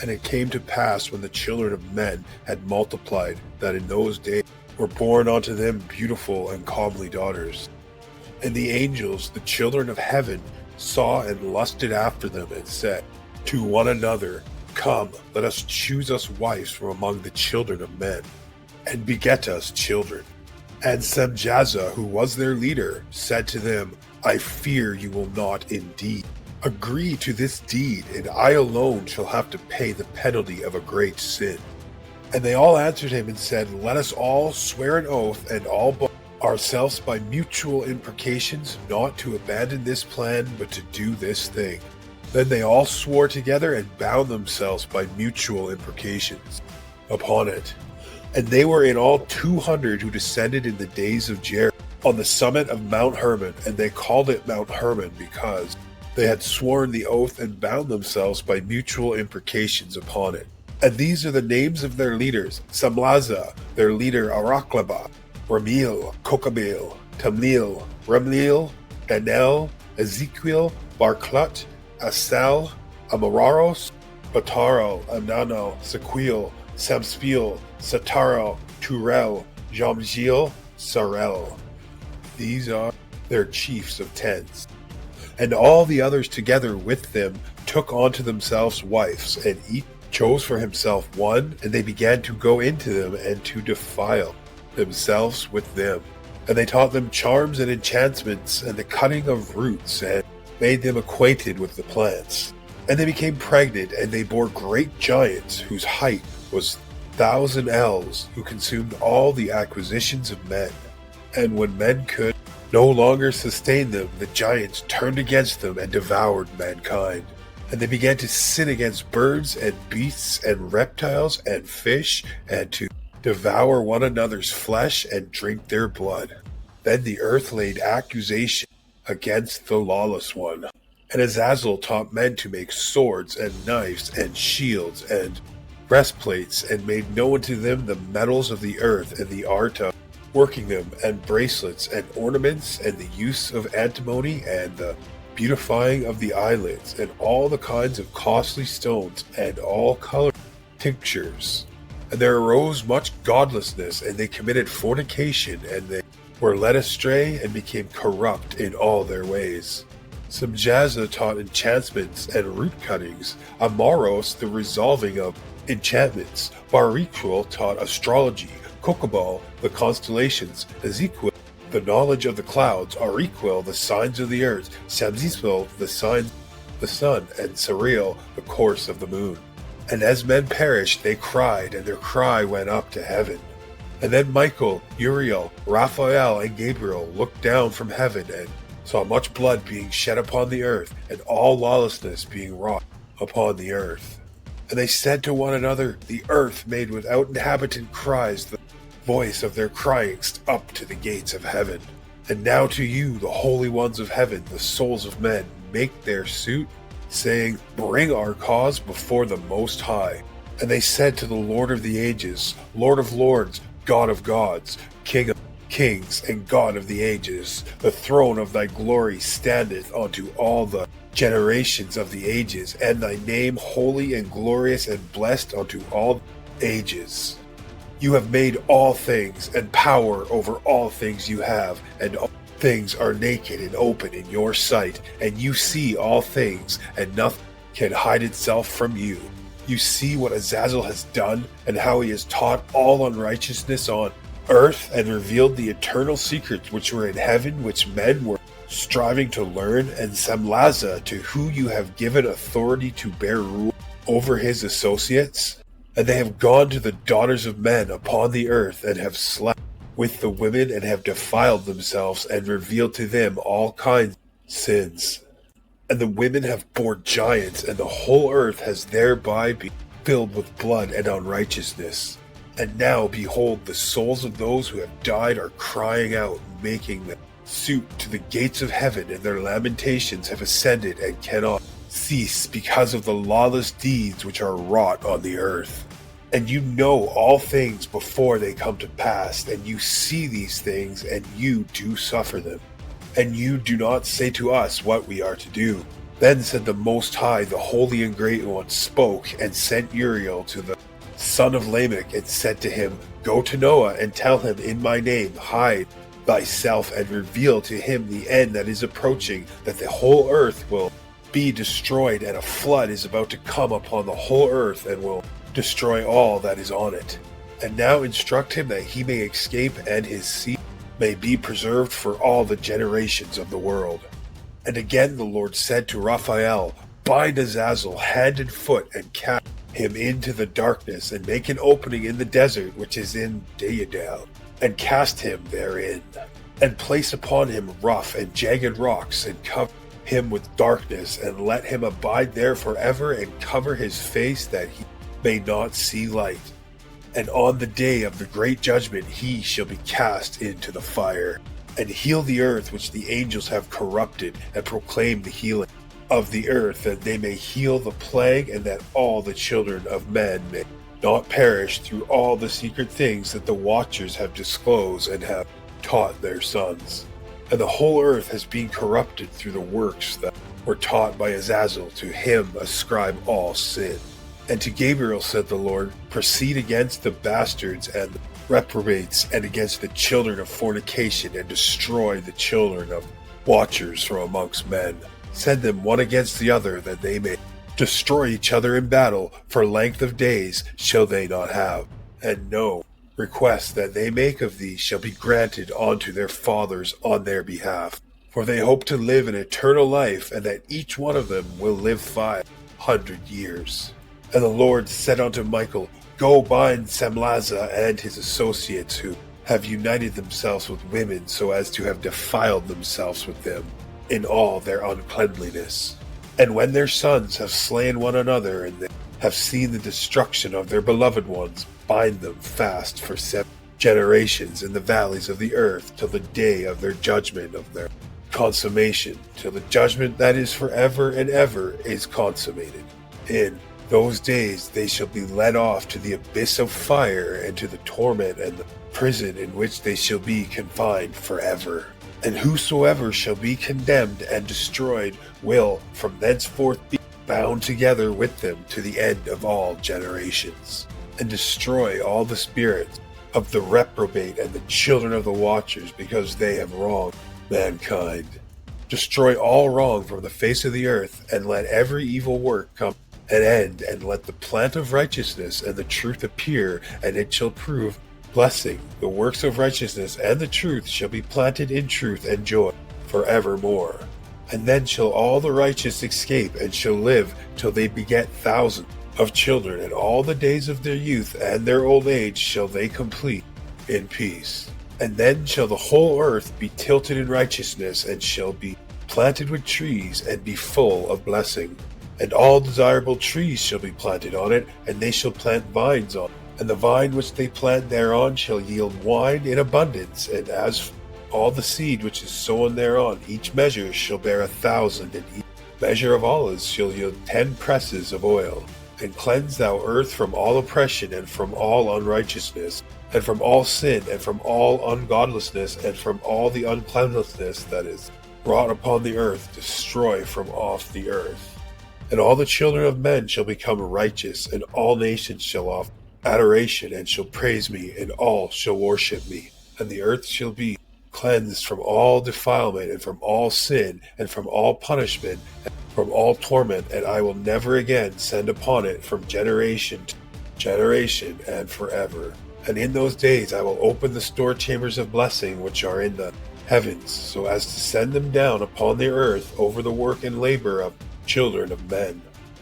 And it came to pass when the children of men had multiplied, that in those days were born unto them beautiful and comely daughters. And the angels, the children of heaven, saw and lusted after them, and said to one another, Come, let us choose us wives from among the children of men, and beget us children. And Semjaza, who was their leader, said to them, I fear you will not indeed agree to this deed, and I alone shall have to pay the penalty of a great sin. And they all answered him and said, Let us all swear an oath, and all bind ourselves by mutual imprecations, not to abandon this plan, but to do this thing. Then they all swore together and bound themselves by mutual imprecations upon it. And they were in all 200 who descended in the days of Jared on the summit of Mount Hermon, and they called it Mount Hermon because they had sworn the oath and bound themselves by mutual imprecations upon it. And these are the names of their leaders: Samlaza, their leader Araklaba, Ramil, Kokabel, Tamlil, Ramlil, Danel, Ezekiel, Barklut, Asal, Amararos, Bataro, Anano, Sequil, Samspiel, Sataro, Turel, Jamjil, Sarel. These are their chiefs of tens. And all the others together with them took unto themselves wives, and each chose for himself one, and they began to go into them and to defile themselves with them. And they taught them charms and enchantments and the cutting of roots, and made them acquainted with the plants. And they became pregnant, and they bore great giants, whose height was 1,000 ells, who consumed all the acquisitions of men. And when men could no longer sustain them, the giants turned against them and devoured mankind. And they began to sin against birds and beasts and reptiles and fish, and to devour one another's flesh and drink their blood. Then the earth laid accusation against the lawless one. And Azazel taught men to make swords and knives and shields and breastplates, and made known to them the metals of the earth and the art of working them, and bracelets and ornaments, and the use of antimony, and the beautifying of the eyelids, and all the kinds of costly stones, and all colored tinctures. And there arose much godlessness, and they committed fornication, and they were led astray, and became corrupt in all their ways. Semjaza taught enchantments and root cuttings, Amaros the resolving of enchantments, Bariquel taught astrology, Kokabal the constellations, Ezekiel the knowledge of the clouds, Ariquel the signs of the earth, Samzispel the signs of the sun, and Sariel the course of the moon. And as men perished, they cried, and their cry went up to heaven. And then Michael, Uriel, Raphael, and Gabriel looked down from heaven, and saw much blood being shed upon the earth, and all lawlessness being wrought upon the earth. And they said to one another, The earth made without inhabitant cries the voice of their cryingst up to the gates of heaven. And now to you, the holy ones of heaven, the souls of men, make their suit, saying, Bring our cause before the Most High. And they said to the Lord of the ages, Lord of lords, God of gods, King of kings, and God of the ages, the throne of thy glory standeth unto all the generations of the ages, and thy name holy and glorious and blessed unto all ages. You have made all things, and power over all things you have, and all things are naked and open in your sight, and you see all things, and nothing can hide itself from you. You see what Azazel has done, and how he has taught all unrighteousness on earth, and revealed the eternal secrets which were in heaven, which men were striving to learn, and Samlaza, to who you have given authority to bear rule over his associates. And they have gone to the daughters of men upon the earth, and have slept with the women, and have defiled themselves, and revealed to them all kinds of sins. And the women have borne giants, and the whole earth has thereby been filled with blood and unrighteousness. And now, behold, the souls of those who have died are crying out, making them suit to the gates of heaven, and their lamentations have ascended and cannot cease because of the lawless deeds which are wrought on the earth. And you know all things before they come to pass, and you see these things, and you do suffer them. And you do not say to us what we are to do. Then said the Most High, the Holy and Great One, spoke and sent Uriel to the son of Lamech, and said to him, Go to Noah and tell him in my name, hide thyself and reveal to him the end that is approaching, that the whole earth will be destroyed, and a flood is about to come upon the whole earth and will destroy all that is on it. And now instruct him that he may escape, and his seed may be preserved for all the generations of the world. And again the Lord said to Raphael, Bind Azazel hand and foot, and cast him into the darkness, and make an opening in the desert which is in Deodan, and cast him therein, and place upon him rough and jagged rocks, and cover him with darkness, and let him abide there forever, and cover his face, that he may not see light. And on the day of the great judgment he shall be cast into the fire, and heal the earth which the angels have corrupted, and proclaim the healing of the earth, that they may heal the plague, and that all the children of men may not perish through all the secret things that the watchers have disclosed and have taught their sons. And the whole earth has been corrupted through the works that were taught by Azazel. To him ascribe all sin. And to Gabriel said the Lord, Proceed against the bastards and the reprobates, and against the children of fornication, and destroy the children of watchers from amongst men. Send them one against the other, that they may destroy each other in battle. For length of days shall they not have, and no request that they make of thee shall be granted unto their fathers on their behalf. For they hope to live an eternal life, and that each one of them will live 500 years. And the Lord said unto Michael, Go bind Samlaza and his associates, who have united themselves with women, so as to have defiled themselves with them in all their uncleanliness. And when their sons have slain one another, and they have seen the destruction of their beloved ones, bind them fast for 7 generations in the valleys of the earth, till the day of their judgment, of their consummation, till the judgment that is forever and ever is consummated. In those days they shall be led off to the abyss of fire, and to the torment and the prison in which they shall be confined forever. And whosoever shall be condemned and destroyed will from thenceforth be bound together with them to the end of all generations, and destroy all the spirits of the reprobate and the children of the watchers, because they have wronged mankind. Destroy all wrong from the face of the earth, and let every evil work come an end, and let the plant of righteousness and the truth appear, and it shall prove blessing. The works of righteousness and the truth shall be planted in truth and joy forevermore. And then shall all the righteous escape, and shall live till they beget thousands of children, and all the days of their youth and their old age shall they complete in peace. And then shall the whole earth be tilted in righteousness, and shall be planted with trees, and be full of blessing. And all desirable trees shall be planted on it, and they shall plant vines on it. And the vine which they plant thereon shall yield wine in abundance. And as all the seed which is sown thereon, each measure shall bear 1,000, and each measure of olives shall yield 10 presses of oil. And cleanse thou earth from all oppression, and from all unrighteousness, and from all sin, and from all ungodlessness, and from all the uncleanness that is wrought upon the earth, destroy from off the earth. And all the children of men shall become righteous, and all nations shall offer adoration, and shall praise me, and all shall worship me. And the earth shall be cleansed from all defilement, and from all sin, and from all punishment, and from all torment, and I will never again send upon it from generation to generation and forever. And in those days I will open the store chambers of blessing which are in the heavens, so as to send them down upon the earth over the work and labor of children of men.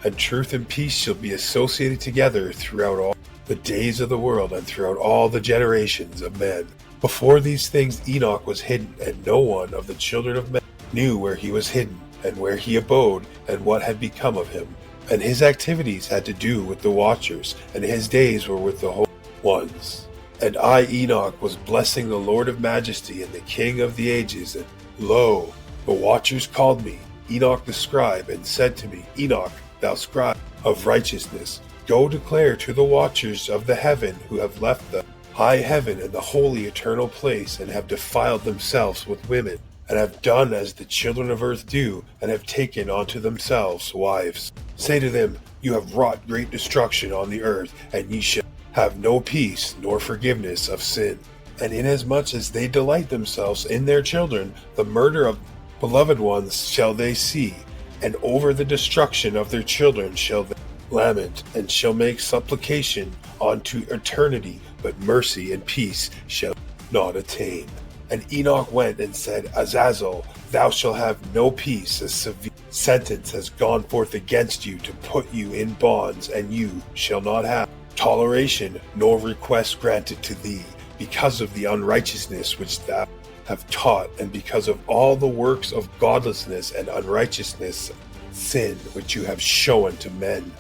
And truth and peace shall be associated together throughout all the days of the world, and throughout all the generations of men. Before these things Enoch was hidden, and no one of the children of men knew where he was hidden, and where he abode, and what had become of him. And his activities had to do with the watchers, and his days were with the holy ones. And I, Enoch, was blessing the Lord of majesty, and the King of the ages, and lo, the watchers called me, Enoch the scribe, and said to me, Enoch, thou scribe of righteousness, go declare to the watchers of the heaven, who have left the high heaven and the holy eternal place, and have defiled themselves with women, and have done as the children of earth do, and have taken unto themselves wives. Say to them, You have wrought great destruction on the earth, and ye shall have no peace nor forgiveness of sin. And inasmuch as they delight themselves in their children, the murder of beloved ones shall they see, and over the destruction of their children shall they lament, and shall make supplication unto eternity, but mercy and peace shall not attain. And Enoch went and said, Azazel, thou shalt have no peace. A severe sentence has gone forth against you to put you in bonds, and you shall not have toleration nor request granted to thee, because of the unrighteousness which thou have taught, and because of all the works of godlessness and unrighteousness, sin which you have shown to men.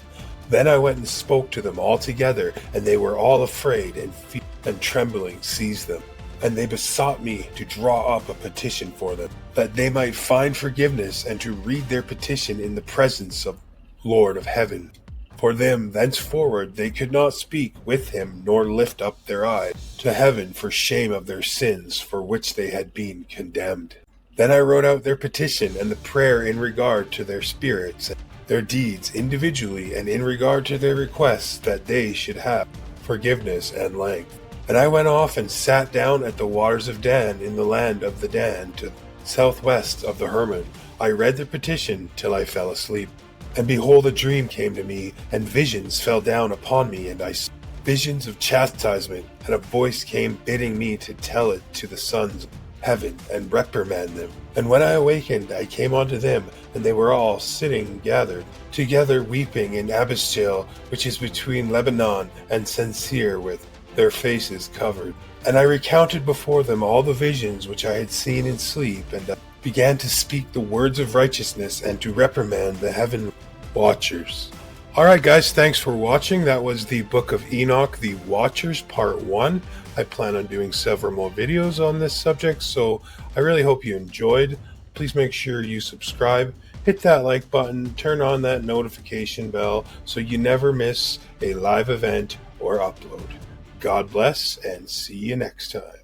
Then I went and spoke to them all together, and they were all afraid, and fear and trembling seized them. And they besought me to draw up a petition for them, that they might find forgiveness, and to read their petition in the presence of Lord of heaven. For them thenceforward they could not speak with him, nor lift up their eyes to heaven for shame of their sins, for which they had been condemned. Then I wrote out their petition and the prayer in regard to their spirits, and their deeds individually, and in regard to their requests that they should have forgiveness and length. And I went off and sat down at the waters of Dan in the land of the Dan, to the southwest of the Hermon. I read the petition till I fell asleep. And behold, a dream came to me, and visions fell down upon me, and I saw visions of chastisement, and a voice came bidding me to tell it to the sons of heaven, and reprimand them. And when I awakened, I came unto them, and they were all sitting gathered together, weeping in Abishtail, which is between Lebanon and Sincere, with their faces covered. And I recounted before them all the visions which I had seen in sleep, and I began to speak the words of righteousness, and to reprimand the heavenly watchers. Alright guys, thanks for watching. That was the Book of Enoch, the Watchers, Part 1. I plan on doing several more videos on this subject, so I really hope you enjoyed. Please make sure you subscribe, hit that like button, turn on that notification bell so you never miss a live event or upload. God bless, and see you next time.